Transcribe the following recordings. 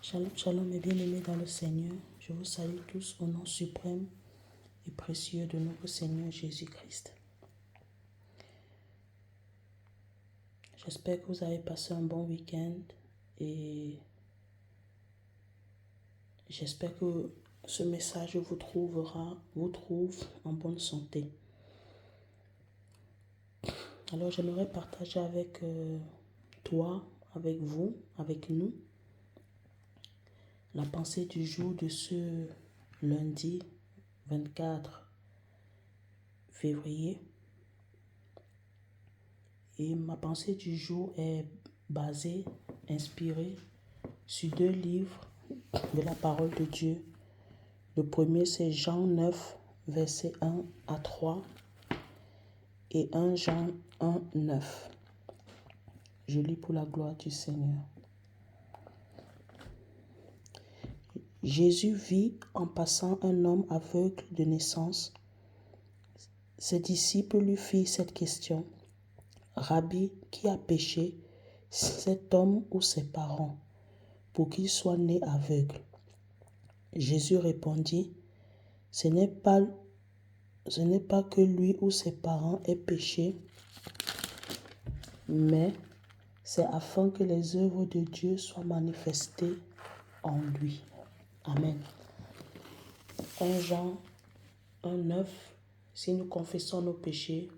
Shalom, shalom mes bien-aimés dans le Seigneur. Je vous salue tous au nom suprême et précieux de notre Seigneur Jésus-Christ. J'espère que vous avez passé un bon week-end et j'espère que ce message vous trouve en bonne santé. Alors j'aimerais partager avec toi, avec vous, avec nous, la pensée du jour de ce lundi 24 février. Et ma pensée du jour est inspirée sur deux livres de la parole de Dieu. Le premier, c'est Jean 9, versets 1 à 3 et 1 Jean 1, 9. Je lis pour la gloire du Seigneur. Jésus vit en passant un homme aveugle de naissance. Ses disciples lui firent cette question. Rabbi, qui a péché, cet homme ou ses parents, pour qu'il soit né aveugle? Jésus répondit, ce n'est pas que lui ou ses parents aient péché, mais c'est afin que les œuvres de Dieu soient manifestées en lui. Amen. 1 Jean 1,9. Si nous confessons nos péchés,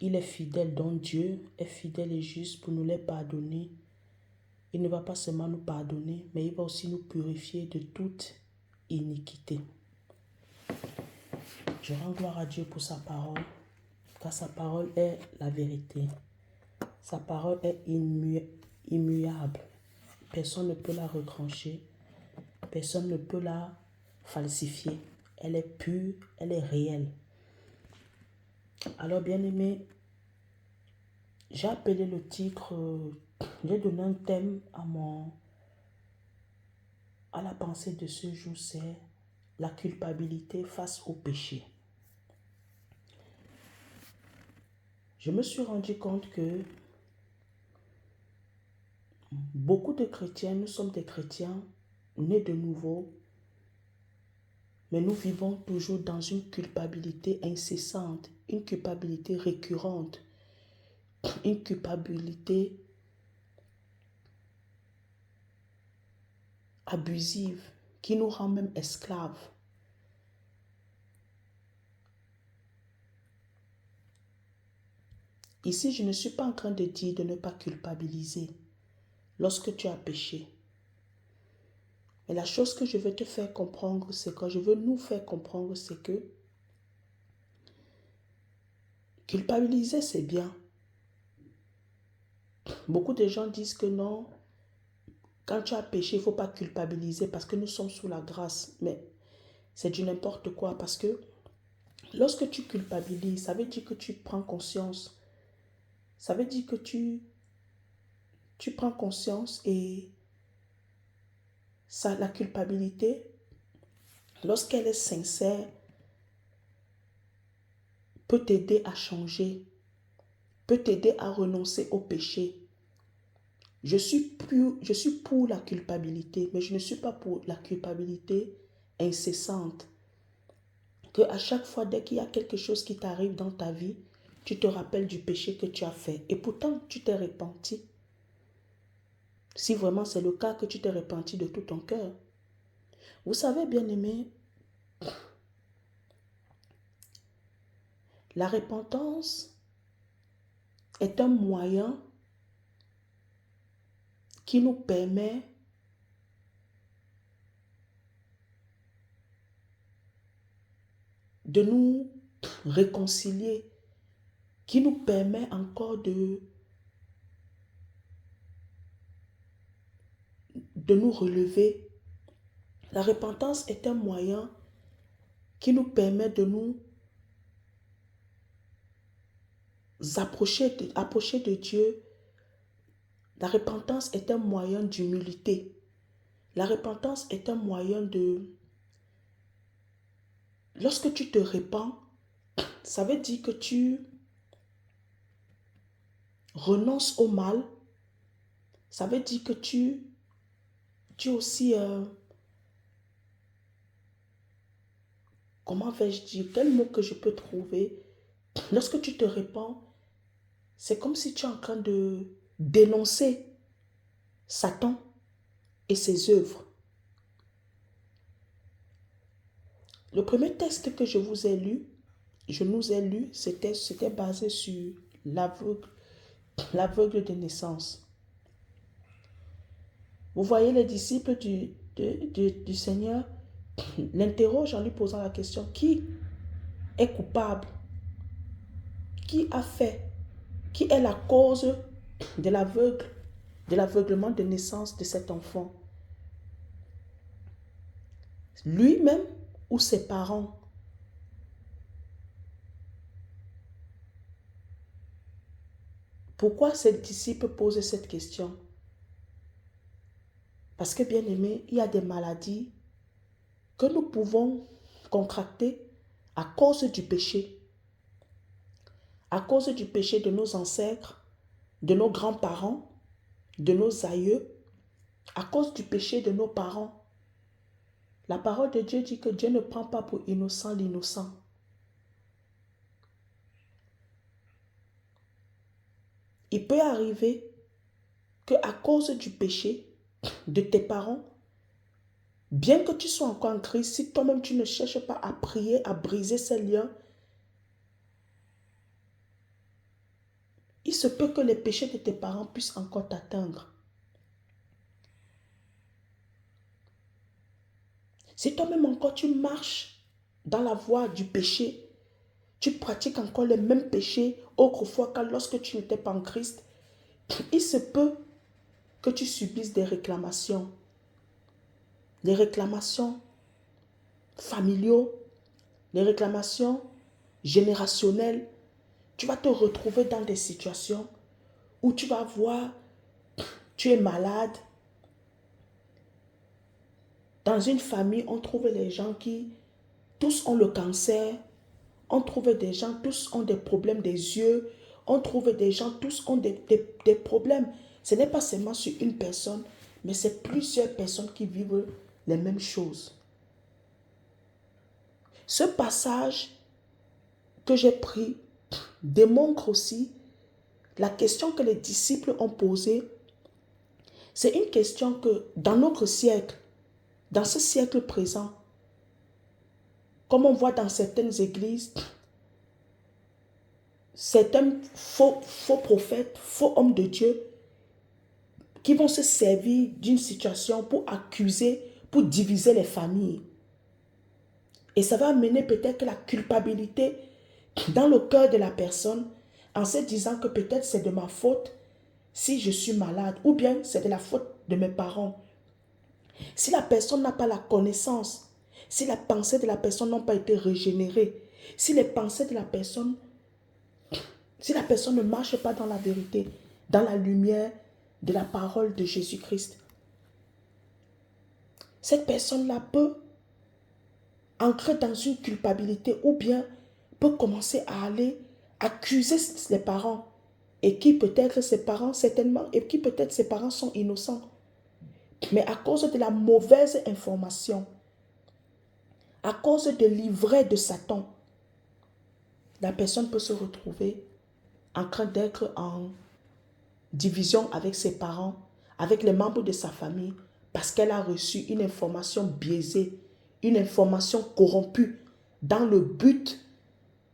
il est fidèle, donc Dieu est fidèle et juste pour nous les pardonner. Il ne va pas seulement nous pardonner, mais il va aussi nous purifier de toute iniquité. Je rends gloire à Dieu pour sa parole, car sa parole est la vérité. Sa parole est immuable. Personne ne peut la retrancher. Personne ne peut la falsifier. Elle est pure, elle est réelle. Alors, bien-aimés, j'ai appelé le titre, j'ai donné un thème à la pensée de ce jour, c'est la culpabilité face au péché. Je me suis rendu compte que beaucoup de chrétiens, nous sommes des chrétiens nés de nouveau, mais nous vivons toujours dans une culpabilité incessante, une culpabilité récurrente, une culpabilité abusive qui nous rend même esclaves. Ici, je ne suis pas en train de dire de ne pas culpabiliser lorsque tu as péché. Mais la chose que je veux te faire comprendre, c'est que je veux nous faire comprendre, c'est que culpabiliser, c'est bien. Beaucoup de gens disent que non, quand tu as péché, il ne faut pas culpabiliser parce que nous sommes sous la grâce. Mais c'est du n'importe quoi parce que lorsque tu culpabilises, ça veut dire que tu prends conscience. Ça veut dire que tu prends conscience et ça, la culpabilité, lorsqu'elle est sincère, peut t'aider à changer, peut t'aider à renoncer au péché. Je suis pour la culpabilité, mais je ne suis pas pour la culpabilité incessante. Que à chaque fois, dès qu'il y a quelque chose qui t'arrive dans ta vie, tu te rappelles du péché que tu as fait. Et pourtant, tu t'es repenti. Si vraiment c'est le cas, que tu t'es repenti de tout ton cœur. Vous savez, bien-aimés, la repentance est un moyen qui nous permet de nous réconcilier, qui nous permet encore de nous relever. La repentance est un moyen qui nous permet de nous approcher de Dieu. La repentance est un moyen d'humilité. La repentance est un moyen de... Lorsque tu te repens, ça veut dire que tu renonces au mal. Ça veut dire que tu Tu es aussi, comment vais-je dire, quel mot que je peux trouver? Lorsque tu te répands, c'est comme si tu es en train de dénoncer Satan et ses œuvres. Le premier texte que je nous ai lu, c'était basé sur l'aveugle de naissance. Vous voyez, les disciples du Seigneur l'interrogent en lui posant la question, qui est coupable? Qui a fait? Qui est la cause de l'aveuglement de naissance de cet enfant? Lui-même ou ses parents? Pourquoi ces disciples posent cette question? Parce que, bien aimé, il y a des maladies que nous pouvons contracter à cause du péché. À cause du péché de nos ancêtres, de nos grands-parents, de nos aïeux, à cause du péché de nos parents. La parole de Dieu dit que Dieu ne prend pas pour innocent l'innocent. Il peut arriver qu'à cause du péché de tes parents, bien que tu sois encore en Christ, si toi-même tu ne cherches pas à prier, à briser ces liens, il se peut que les péchés de tes parents puissent encore t'atteindre. Si toi-même encore tu marches dans la voie du péché, tu pratiques encore les mêmes péchés autrefois que lorsque tu n'étais pas en Christ, il se peut que tu subisses des réclamations familiaux, les réclamations générationnelles. Tu vas te retrouver dans des situations où tu vas voir, tu es malade. Dans une famille, on trouve les gens qui, tous ont le cancer. On trouve des gens, tous ont des problèmes des yeux. On trouve des gens, tous ont des problèmes. Ce n'est pas seulement sur une personne, mais c'est plusieurs personnes qui vivent les mêmes choses. Ce passage que j'ai pris démontre aussi la question que les disciples ont posée. C'est une question que dans notre siècle, dans ce siècle présent, comme on voit dans certaines églises, certains faux prophètes, faux hommes de Dieu, qui vont se servir d'une situation pour accuser, pour diviser les familles. Et ça va amener peut-être la culpabilité dans le cœur de la personne en se disant que peut-être c'est de ma faute si je suis malade ou bien c'est de la faute de mes parents. Si la personne n'a pas la connaissance, si la pensée de la personne n'a pas été régénérée, si les pensées de la personne, si la personne ne marche pas dans la vérité, dans la lumière de la parole de Jésus-Christ, cette personne-là peut entrer dans une culpabilité ou bien peut commencer à aller accuser les parents et qui peut-être ses parents, certainement, et qui peut-être ses parents sont innocents. Mais à cause de la mauvaise information, à cause de l'ivraie de Satan, la personne peut se retrouver en train d'être en division avec ses parents, avec les membres de sa famille, parce qu'elle a reçu une information biaisée, une information corrompue, dans le but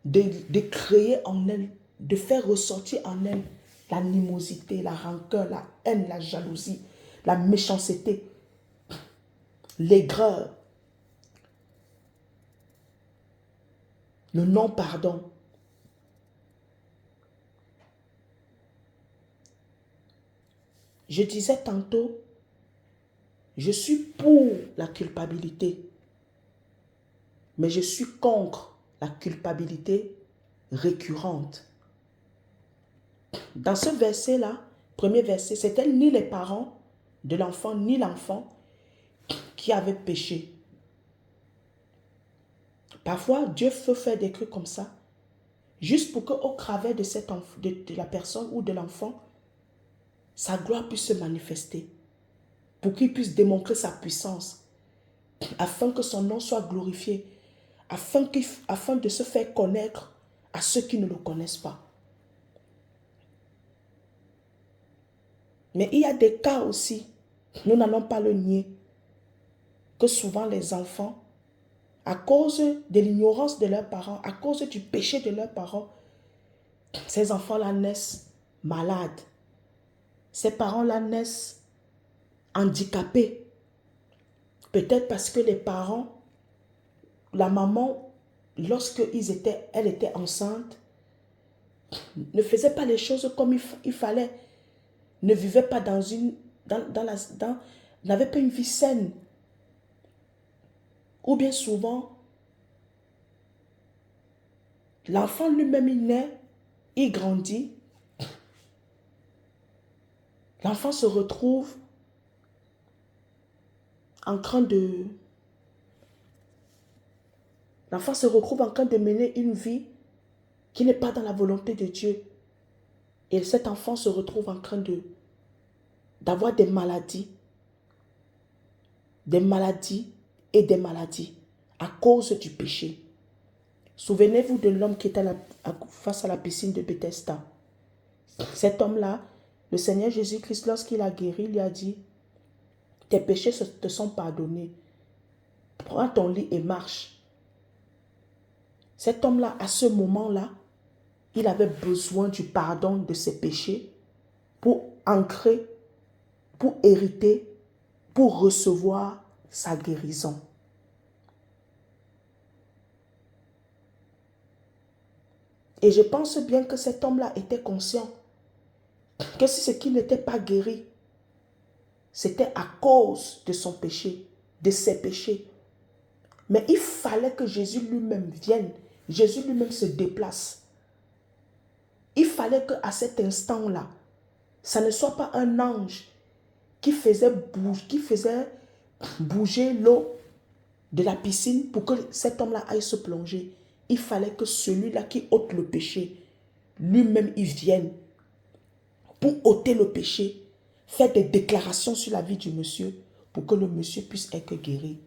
de créer en elle, de faire ressortir en elle l'animosité, la rancœur, la haine, la jalousie, la méchanceté, l'aigreur, le non-pardon. Je disais tantôt, je suis pour la culpabilité, mais je suis contre la culpabilité récurrente. Dans ce verset-là, premier verset, c'était ni les parents de l'enfant, ni l'enfant qui avaient péché. Parfois, Dieu peut faire des trucs comme ça, juste pour qu'au travers de, de la personne ou de l'enfant, sa gloire puisse se manifester. pour qu'il puisse démontrer sa puissance, afin que son nom soit glorifié, afin de se faire connaître à ceux qui ne le connaissent pas. Mais il y a des cas aussi, nous n'allons pas le nier, que souvent les enfants, à cause de l'ignorance de leurs parents, à cause du péché de leurs parents, ces enfants-là naissent malades. Ces parents-là naissent handicapés. Peut-être parce que les parents, la maman, elle était enceinte, ne faisait pas les choses comme il fallait, ne vivait pas n'avait pas une vie saine. Ou bien souvent, l'enfant lui-même, il naît, il grandit, l'enfant se retrouve en train de mener une vie qui n'est pas dans la volonté de Dieu. Et cet enfant se retrouve en train d'avoir des maladies et des maladies à cause du péché. Souvenez-vous de l'homme qui était face à la piscine de Bethesda. Cet homme-là, le Seigneur Jésus-Christ, lorsqu'il a guéri, lui a dit, tes péchés te sont pardonnés. Prends ton lit et marche. Cet homme-là, à ce moment-là, il avait besoin du pardon de ses péchés pour ancrer, pour hériter, pour recevoir sa guérison. Et je pense bien que cet homme-là était conscient que si ce qui n'était pas guéri, c'était à cause de son péché, de ses péchés. Mais il fallait que Jésus lui-même vienne, Jésus lui-même se déplace. Il fallait qu'à cet instant-là, ça ne soit pas un ange qui faisait bouger l'eau de la piscine pour que cet homme-là aille se plonger. Il fallait que celui-là qui ôte le péché, lui-même il vienne pour ôter le péché, faire des déclarations sur la vie du monsieur pour que le monsieur puisse être guéri.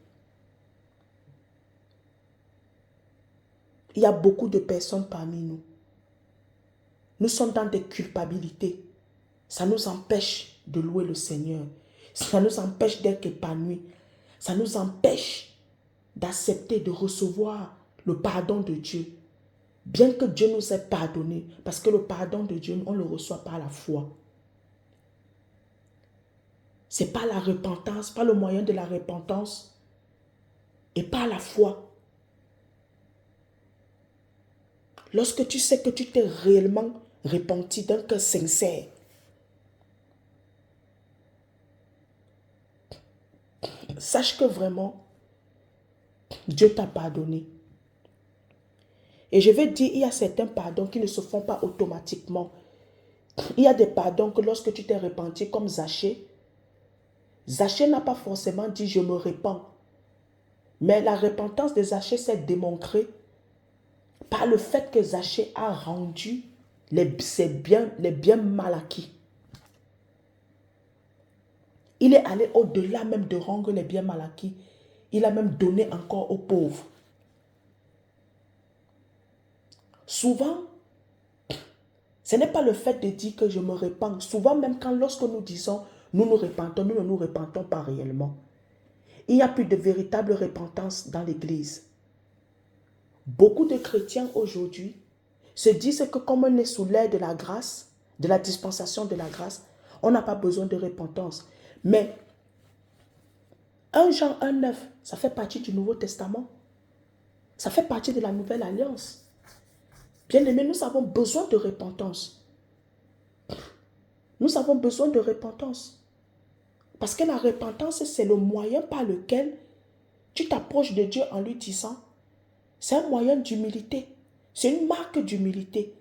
Il y a beaucoup de personnes parmi nous. Nous sommes dans des culpabilités. Ça nous empêche de louer le Seigneur. Ça nous empêche d'être épanouis. Ça nous empêche d'accepter, de recevoir le pardon de Dieu. Bien que Dieu nous ait pardonné, parce que le pardon de Dieu, on le reçoit par la foi. Ce n'est pas la repentance, pas le moyen de la repentance et pas la foi. Lorsque tu sais que tu t'es réellement repenti d'un cœur sincère, sache que vraiment, Dieu t'a pardonné. Et je vais dire, il y a certains pardons qui ne se font pas automatiquement. Il y a des pardons que lorsque tu t'es repenti, comme Zachée, Zachée n'a pas forcément dit « je me repens ». Mais la repentance de Zachée s'est démontrée par le fait que Zachée a rendu les biens mal acquis. Il est allé au-delà même de rendre les biens mal acquis. Il a même donné encore aux pauvres. Souvent, ce n'est pas le fait de dire que je me repens. Souvent, même lorsque nous disons nous nous repentons, nous ne nous repentons pas réellement. Il n'y a plus de véritable repentance dans l'Église. Beaucoup de chrétiens aujourd'hui se disent que comme on est sous l'air de la grâce, de la dispensation de la grâce, on n'a pas besoin de repentance. Mais 1 Jean 1,9, ça fait partie du Nouveau Testament. Ça fait partie de la Nouvelle Alliance. Bien-aimés, nous avons besoin de repentance. Nous avons besoin de repentance. Parce que la repentance, c'est le moyen par lequel tu t'approches de Dieu en lui disant, c'est un moyen d'humilité. C'est une marque d'humilité.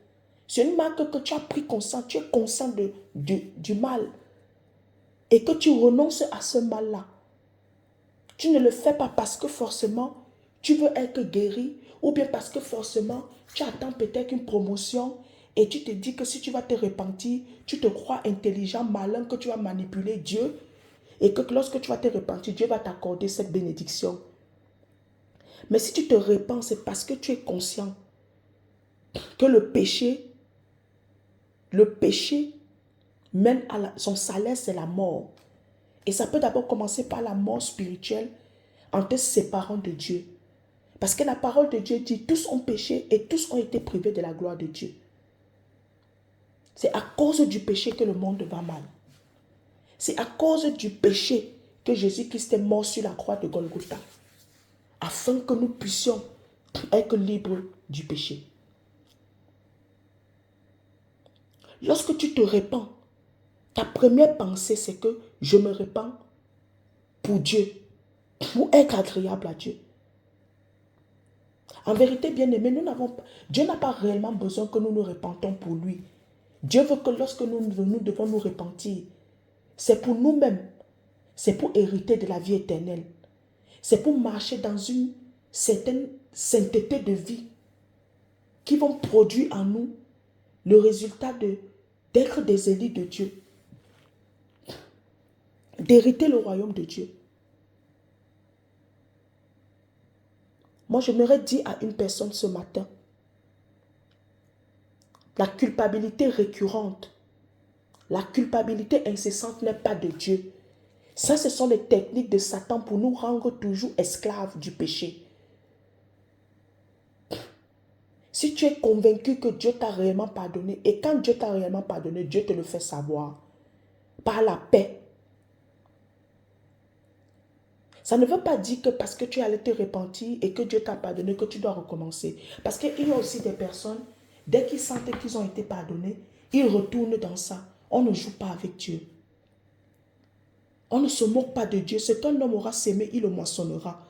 C'est une marque que tu as pris conscience, tu es conscient du mal. Et que tu renonces à ce mal-là. Tu ne le fais pas parce que forcément, tu veux être guéri, ou bien parce que forcément, tu attends peut-être une promotion et tu te dis que si tu vas te repentir, tu te crois intelligent, malin, que tu vas manipuler Dieu. et que lorsque tu vas te repentir, Dieu va t'accorder cette bénédiction. Mais si tu te repens, c'est parce que tu es conscient que le péché mène à son salaire, c'est la mort. Et ça peut d'abord commencer par la mort spirituelle en te séparant de Dieu. Parce que la parole de Dieu dit, tous ont péché et tous ont été privés de la gloire de Dieu. C'est à cause du péché que le monde va mal. C'est à cause du péché que Jésus-Christ est mort sur la croix de Golgotha. Afin que nous puissions être libres du péché. Lorsque tu te repens, ta première pensée c'est que je me repens pour Dieu, pour être agréable à Dieu. En vérité, bien-aimés, Dieu n'a pas réellement besoin que nous nous repentons pour lui. Dieu veut que lorsque nous devons nous repentir, c'est pour nous-mêmes. C'est pour hériter de la vie éternelle. C'est pour marcher dans une certaine sainteté de vie qui vont produire en nous le résultat d'être des élus de Dieu, d'hériter le royaume de Dieu. Moi, j'aimerais dire à une personne ce matin, la culpabilité récurrente, la culpabilité incessante n'est pas de Dieu. Ça, ce sont les techniques de Satan pour nous rendre toujours esclaves du péché. Si tu es convaincu que Dieu t'a réellement pardonné, et quand Dieu t'a réellement pardonné, Dieu te le fait savoir, par la paix. Ça ne veut pas dire que parce que tu allais te repentir et que Dieu t'a pardonné, que tu dois recommencer. Parce qu'il y a aussi des personnes, dès qu'ils sentent qu'ils ont été pardonnés, ils retournent dans ça. On ne joue pas avec Dieu. On ne se moque pas de Dieu. Ce qu'un homme aura sémé, il le moissonnera.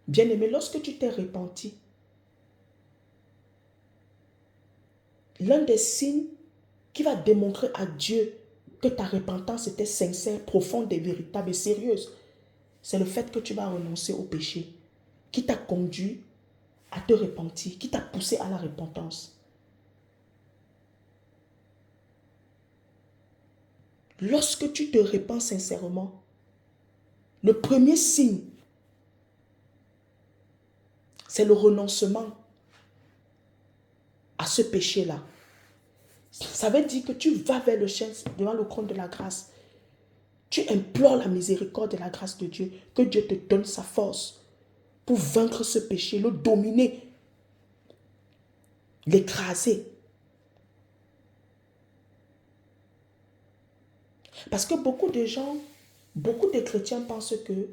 Bien-aimé, lorsque tu t'es repenti, l'un des signes qui va démontrer à Dieu que ta repentance était sincère, profonde et véritable et sérieuse, c'est le fait que tu vas renoncer au péché qui t'a conduit à te repentir, qui t'a poussé à la repentance. Lorsque tu te repens sincèrement, le premier signe, c'est le renoncement à ce péché-là. Ça veut dire que tu vas vers le ciel devant le trône de la grâce. Tu implores la miséricorde et la grâce de Dieu, que Dieu te donne sa force pour vaincre ce péché, le dominer, l'écraser. Parce que beaucoup de gens, beaucoup de chrétiens pensent que,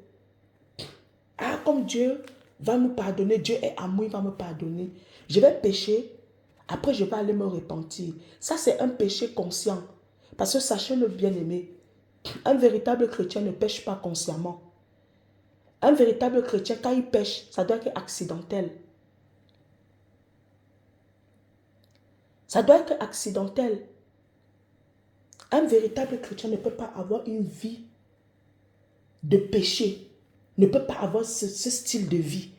comme Dieu va nous pardonner, Dieu est amour, il va me pardonner. Je vais pécher, après je vais aller me repentir. Ça, c'est un péché conscient. Parce que sachez-le bien-aimé, un véritable chrétien ne pêche pas consciemment. Un véritable chrétien, quand il pêche, ça doit être accidentel. Ça doit être accidentel. Un véritable chrétien ne peut pas avoir une vie de péché, ne peut pas avoir ce style de vie.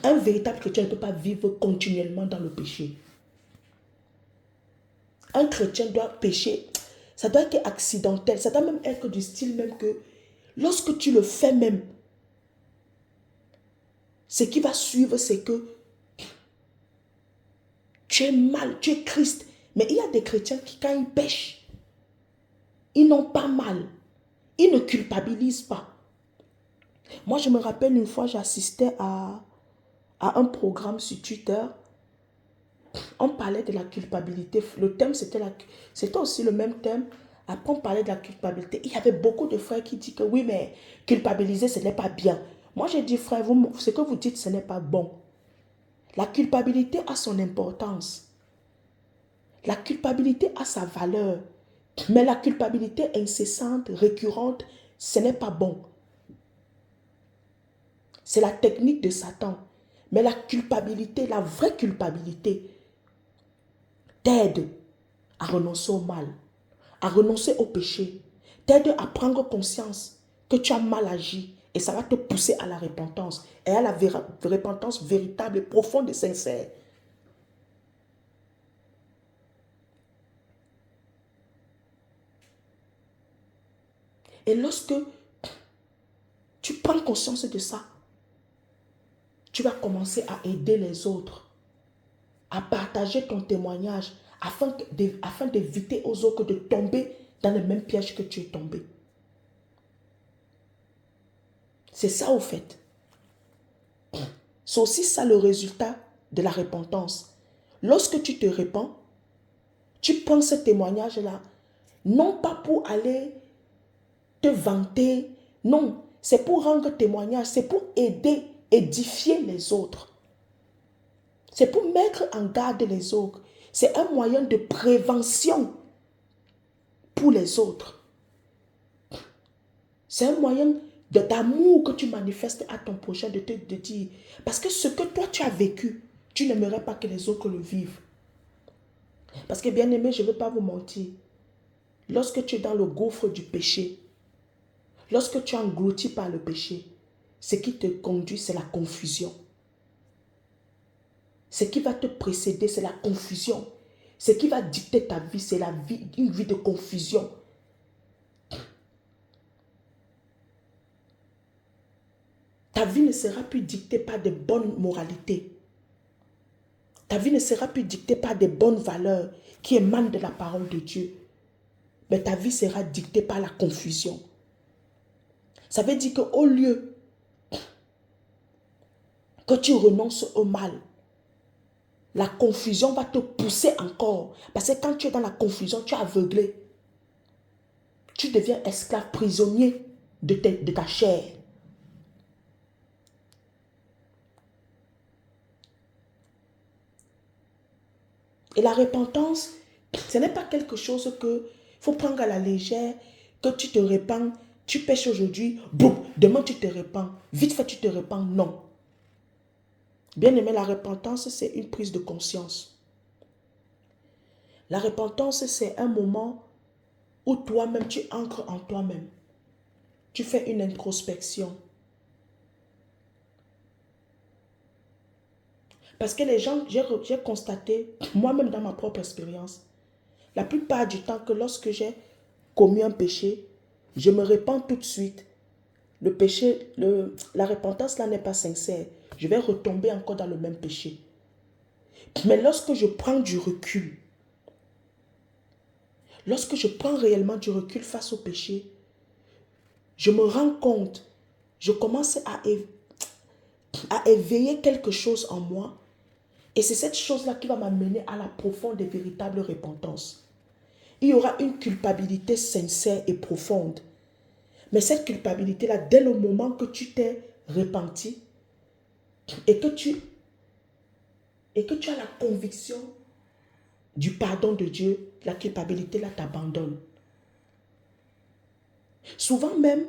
Un véritable chrétien ne peut pas vivre continuellement dans le péché. Un chrétien doit pécher, ça doit être accidentel, ça doit même être du style même que lorsque tu le fais même, ce qui va suivre, c'est que tu es mal, tu es triste. Mais il y a des chrétiens qui, quand ils pêchent, ils n'ont pas mal. Ils ne culpabilisent pas. Moi, je me rappelle une fois, j'assistais à un programme sur Twitter. On parlait de la culpabilité. Le thème, c'était aussi le même thème. Après, on parlait de la culpabilité. Il y avait beaucoup de frères qui disent que oui, mais culpabiliser, ce n'est pas bien. Moi, j'ai dit, frère, ce que vous dites, ce n'est pas bon. La culpabilité a son importance. La culpabilité a sa valeur. Mais la culpabilité incessante, récurrente, ce n'est pas bon. C'est la technique de Satan. Mais la culpabilité, la vraie culpabilité, t'aide à renoncer au mal, à renoncer au péché, t'aide à prendre conscience que tu as mal agi et ça va te pousser à la repentance et à la repentance véritable, profonde et sincère. Et lorsque tu prends conscience de ça, tu vas commencer à aider les autres, à partager ton témoignage afin d'éviter aux autres de tomber dans le même piège que tu es tombé. C'est ça au fait. C'est aussi ça le résultat de la repentance. Lorsque tu te répands, tu prends ce témoignage-là, non pas pour aller te vanter, non, c'est pour rendre témoignage, c'est pour aider, édifier les autres. C'est pour mettre en garde les autres. C'est un moyen de prévention pour les autres. C'est un moyen d'amour que tu manifestes à ton prochain, de dire, parce que ce que toi tu as vécu, tu n'aimerais pas que les autres le vivent. Parce que bien aimé, je ne veux pas vous mentir. Lorsque tu es dans le gouffre du péché, lorsque tu es englouti par le péché, ce qui te conduit, c'est la confusion. Ce qui va te précéder, c'est la confusion. Ce qui va dicter ta vie, c'est une vie de confusion. Ta vie ne sera plus dictée par des bonnes moralités. Ta vie ne sera plus dictée par des bonnes valeurs qui émanent de la parole de Dieu. Mais ta vie sera dictée par la confusion. Ça veut dire qu'au lieu que tu renonces au mal, la confusion va te pousser encore. Parce que quand tu es dans la confusion, tu es aveuglé. Tu deviens esclave, prisonnier de ta chair. Et la repentance, ce n'est pas quelque chose que faut prendre à la légère, que tu te répands, tu pêches aujourd'hui, boum, demain tu te répands, vite fait tu te répands. Non. Bien aimé, la repentance, c'est une prise de conscience. La repentance, c'est un moment où toi-même, tu ancres en toi-même. Tu fais une introspection. Parce que les gens, j'ai constaté, moi-même dans ma propre expérience, la plupart du temps que lorsque j'ai commis un péché, je me répands tout de suite. Le péché, la repentance là n'est pas sincère. Je vais retomber encore dans le même péché. Mais lorsque je prends du recul, lorsque je prends réellement du recul face au péché, je me rends compte, je commence à éveiller quelque chose en moi. Et c'est cette chose-là qui va m'amener à la profonde et véritable repentance. Il y aura une culpabilité sincère et profonde. Mais cette culpabilité-là, dès le moment que tu t'es repenti et que tu as la conviction du pardon de Dieu, la culpabilité-là t'abandonne. Souvent même,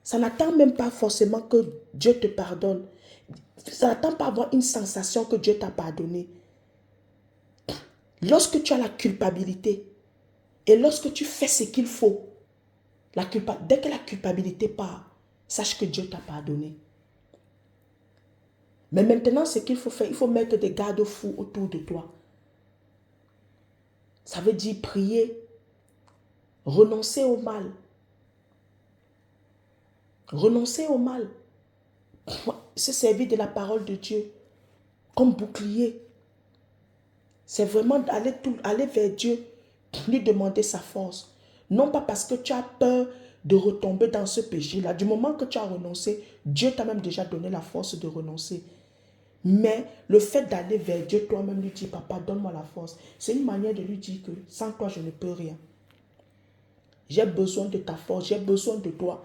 ça n'attend même pas forcément que Dieu te pardonne. Ça n'attend pas avoir une sensation que Dieu t'a pardonné. Lorsque tu as la culpabilité et lorsque tu fais ce qu'il faut, dès que la culpabilité part, sache que Dieu t'a pardonné. Mais maintenant, ce qu'il faut faire, il faut mettre des garde-fous autour de toi. Ça veut dire prier, renoncer au mal. Renoncer au mal. Se servir de la parole de Dieu comme bouclier. C'est vraiment aller vers Dieu, lui demander sa force. Non pas parce que tu as peur de retomber dans ce péché-là. Du moment que tu as renoncé, Dieu t'a même déjà donné la force de renoncer. Mais le fait d'aller vers Dieu, toi-même lui dire, papa, donne-moi la force. C'est une manière de lui dire que sans toi, je ne peux rien. J'ai besoin de ta force, j'ai besoin de toi.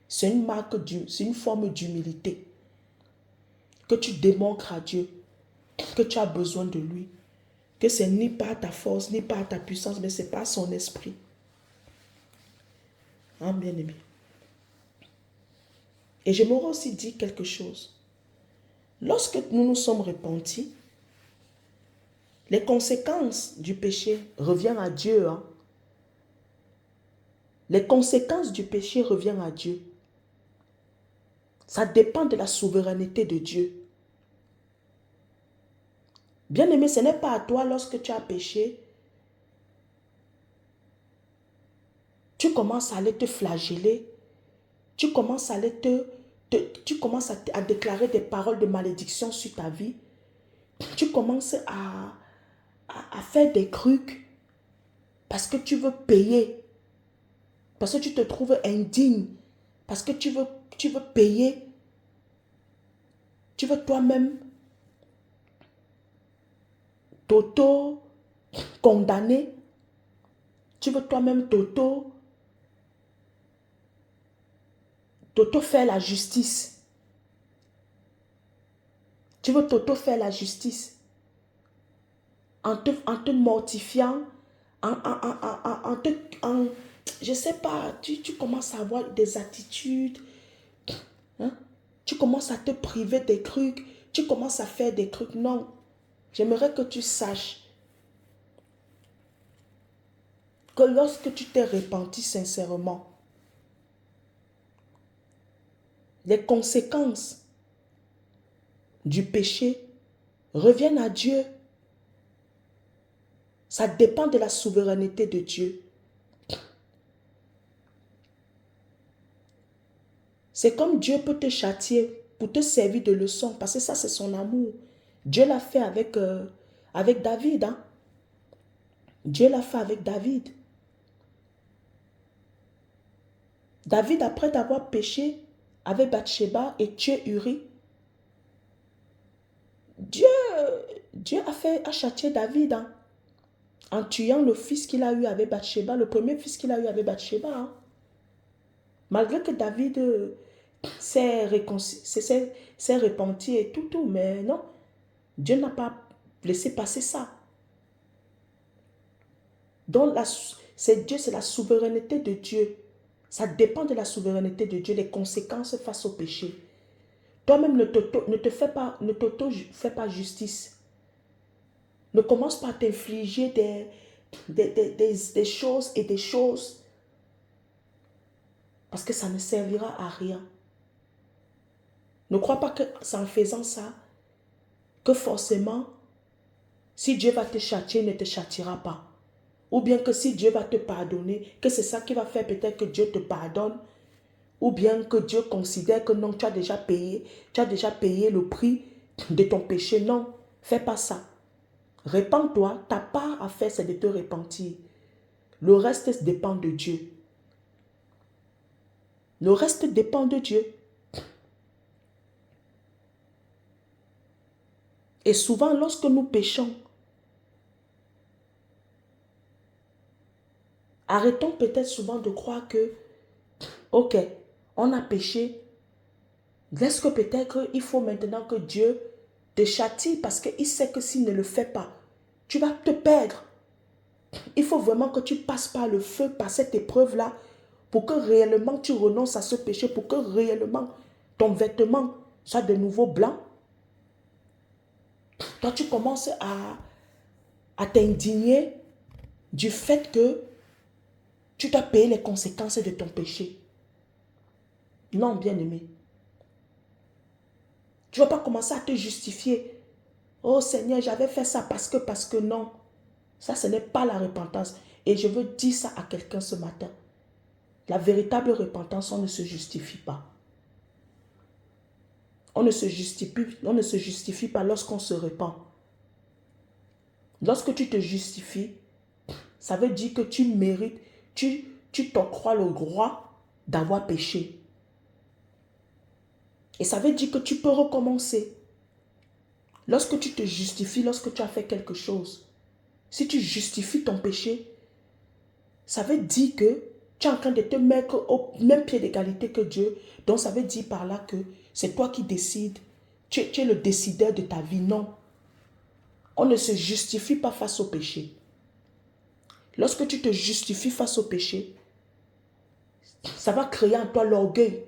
C'est une forme d'humilité que tu démontres à Dieu, que tu as besoin de lui. Que c'est ni par ta force, ni par ta puissance, mais c'est par son esprit. Hein, bien-aimé. Et je m'aurais aussi dit quelque chose. Lorsque nous nous sommes repentis, les conséquences du péché reviennent à Dieu. Hein. Les conséquences du péché reviennent à Dieu. Ça dépend de la souveraineté de Dieu. Bien-aimé, ce n'est pas à toi lorsque tu as péché. tu commences à aller te flageller, tu commences à aller tu commences à déclarer des paroles de malédiction sur ta vie, tu commences à faire des trucs parce que tu veux payer, parce que tu te trouves indigne, parce que tu veux payer, tu veux toi-même t'auto-condamner, tu veux toi-même t'auto-faire la justice. Tu veux t'auto-faire la justice en te mortifiant, je sais pas, tu commences à avoir des attitudes, hein? Tu commences à te priver des trucs, tu commences à faire des trucs. Non, j'aimerais que tu saches que lorsque tu t'es repenti sincèrement, les conséquences du péché reviennent à Dieu. Ça dépend de la souveraineté de Dieu. C'est comme Dieu peut te châtier pour te servir de leçon, parce que ça, c'est son amour. Dieu l'a fait avec David. Hein? Dieu l'a fait avec David. David, après avoir péché avec Bathsheba et tué Uri, Dieu, Dieu a châtié David hein, en tuant le fils qu'il a eu avec Bathsheba, le premier fils qu'il a eu avec Bathsheba. Hein. Malgré que David s'est repenti et tout, mais non, Dieu n'a pas laissé passer ça. Donc, c'est Dieu, c'est la souveraineté de Dieu. Ça dépend de la souveraineté de Dieu, les conséquences face au péché. Toi-même, ne te fais pas justice. Ne commence pas à t'infliger des choses et des choses parce que ça ne servira à rien. Ne crois pas que c'est en faisant ça que forcément, si Dieu va te châtier, il ne te châtiera pas. Ou bien que si Dieu va te pardonner, que c'est ça qui va faire peut-être que Dieu te pardonne. Ou bien que Dieu considère que non, tu as déjà payé le prix de ton péché. Non, fais pas ça. Répands-toi, ta part à faire, c'est de te repentir. Le reste dépend de Dieu. Le reste dépend de Dieu. Et souvent, lorsque nous péchons, arrêtons peut-être souvent de croire que, ok, on a péché, est-ce que peut-être il faut maintenant que Dieu te châtie parce qu'il sait que s'il ne le fait pas, tu vas te perdre. Il faut vraiment que tu passes par le feu, par cette épreuve-là, pour que réellement tu renonces à ce péché, pour que réellement ton vêtement soit de nouveau blanc. Toi, tu commences à t'indigner du fait que tu dois payer les conséquences de ton péché. Non, bien-aimé. Tu ne vas pas commencer à te justifier. Oh Seigneur, j'avais fait ça parce que non. Ça, ce n'est pas la repentance. Et je veux dire ça à quelqu'un ce matin. La véritable repentance, on ne se justifie pas. On ne se justifie pas lorsqu'on se repent. Lorsque tu te justifies, ça veut dire que tu mérites, tu t'octroies le droit d'avoir péché. Et ça veut dire que tu peux recommencer. Lorsque tu te justifies, lorsque tu as fait quelque chose, si tu justifies ton péché, ça veut dire que tu es en train de te mettre au même pied d'égalité que Dieu. Donc ça veut dire par là que c'est toi qui décides. Tu es le décideur de ta vie. Non. On ne se justifie pas face au péché. Lorsque tu te justifies face au péché, ça va créer en toi l'orgueil.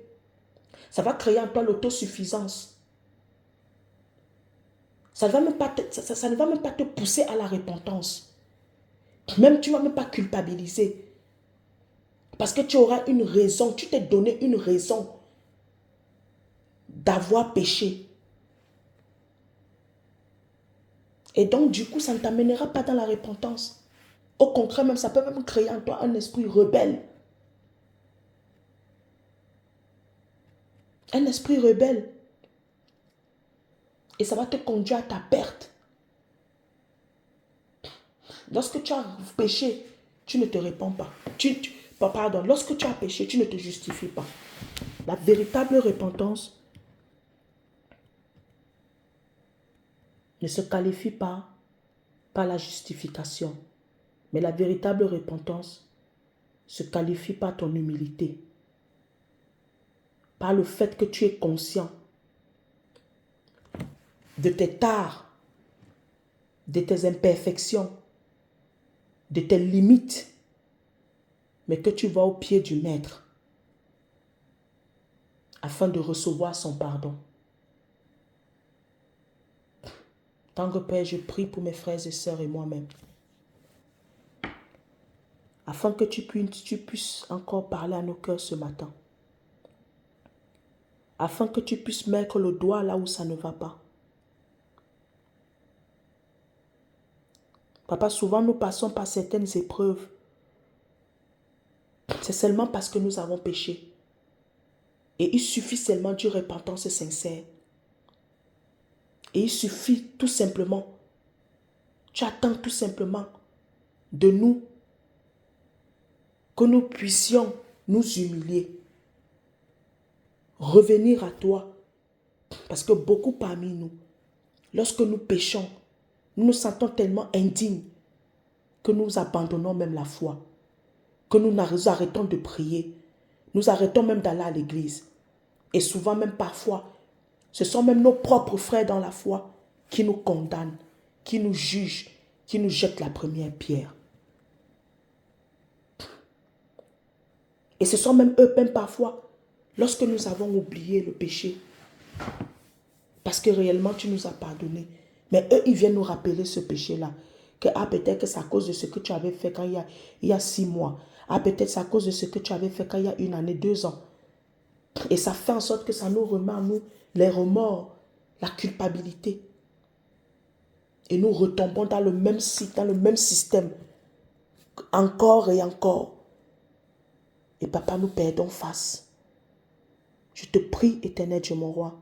Ça va créer en toi l'autosuffisance. Ça ne va même pas te pousser à la repentance. Même tu ne vas même pas culpabiliser. Parce que tu auras une raison, tu t'es donné une raison d'avoir péché. Et donc, du coup, ça ne t'amènera pas dans la repentance. Au contraire, même, ça peut même créer en toi un esprit rebelle. Un esprit rebelle. Et ça va te conduire à ta perte. Lorsque tu as péché, tu ne te répands pas. Pardon, lorsque tu as péché, tu ne te justifies pas. La véritable repentance ne se qualifie pas par la justification. Mais la véritable repentance se qualifie par ton humilité. Par le fait que tu es conscient de tes tares, de tes imperfections, de tes limites, mais que tu vas au pied du Maître afin de recevoir son pardon. Tant que Père, je prie pour mes frères et sœurs et moi-même, afin que tu puisses encore parler à nos cœurs ce matin, afin que tu puisses mettre le doigt là où ça ne va pas. Papa, souvent nous passons par certaines épreuves. C'est seulement parce que nous avons péché. Et il suffit seulement d'une repentance sincère. Et il suffit tout simplement, tu attends tout simplement de nous, que nous puissions nous humilier, revenir à toi. Parce que beaucoup parmi nous, lorsque nous péchons, nous nous sentons tellement indignes que nous abandonnons même la foi, que nous arrêtons de prier, nous arrêtons même d'aller à l'église. Et souvent même parfois, ce sont même nos propres frères dans la foi qui nous condamnent, qui nous jugent, qui nous jettent la première pierre. Et ce sont même eux, même parfois, lorsque nous avons oublié le péché, parce que réellement tu nous as pardonné, mais eux, ils viennent nous rappeler ce péché-là. Que peut-être que c'est à cause de ce que tu avais fait quand il y a 6 mois. Peut-être c'est à cause de ce que tu avais fait quand il y a 1 année, 2 ans. Et ça fait en sorte que ça nous remet à nous les remords, la culpabilité. Et nous retombons dans le même cycle, dans le même système. Encore et encore. Et papa, nous perdons face. Je te prie, éternel Dieu mon roi,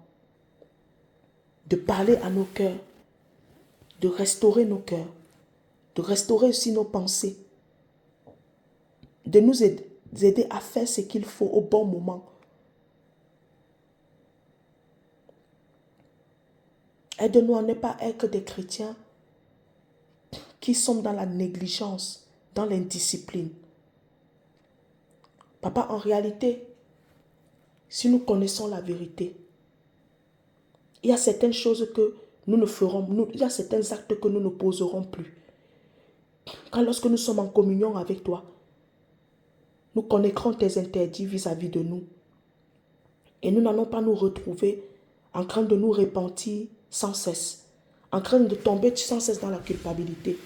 de parler à nos cœurs, de restaurer nos cœurs, de restaurer aussi nos pensées, de nous aider à faire ce qu'il faut au bon moment. Aide-nous à ne pas être des chrétiens qui sont dans la négligence, dans l'indiscipline. Papa, en réalité, si nous connaissons la vérité, il y a certaines choses que nous ne ferons, il y a certains actes que nous ne poserons plus. Quand lorsque nous sommes en communion avec toi, nous connaîtrons tes interdits vis-à-vis de nous. Et nous n'allons pas nous retrouver en train de nous repentir sans cesse, en train de tomber sans cesse dans la culpabilité.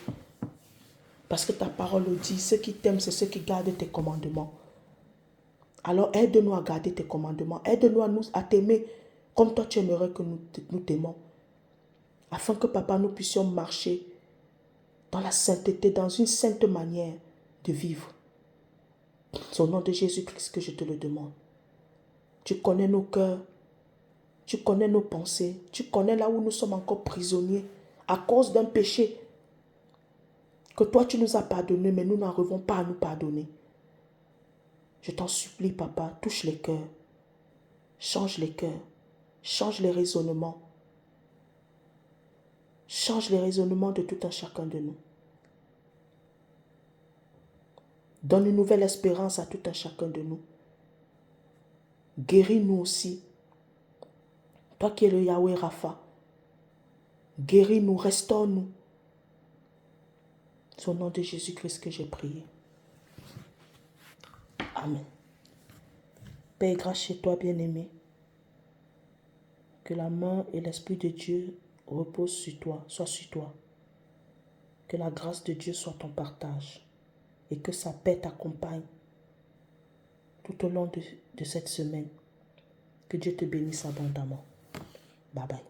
Parce que ta parole le dit, ceux qui t'aiment, c'est ceux qui gardent tes commandements. Alors aide-nous à garder tes commandements. Aide-nous à t'aimer comme toi tu aimerais que nous t'aimons. Afin que papa, nous puissions marcher dans la sainteté, dans une sainte manière de vivre. C'est au nom de Jésus-Christ que je te le demande. Tu connais nos cœurs, tu connais nos pensées, tu connais là où nous sommes encore prisonniers à cause d'un péché que toi tu nous as pardonné, mais nous n'arrivons pas à nous pardonner. Je t'en supplie, papa, touche les cœurs, change les cœurs, change les raisonnements. Change les raisonnements de tout un chacun de nous. Donne une nouvelle espérance à tout un chacun de nous. Guéris-nous aussi. Toi qui es le Yahweh Rapha, guéris-nous, restaure-nous. C'est au nom de Jésus-Christ que j'ai prié. Amen. Père, grâce chez toi, bien-aimé. Que la main et l'Esprit de Dieu reposent sur toi, soient sur toi. Que la grâce de Dieu soit ton partage. Et que sa paix t'accompagne tout au long de cette semaine. Que Dieu te bénisse abondamment. Bye bye.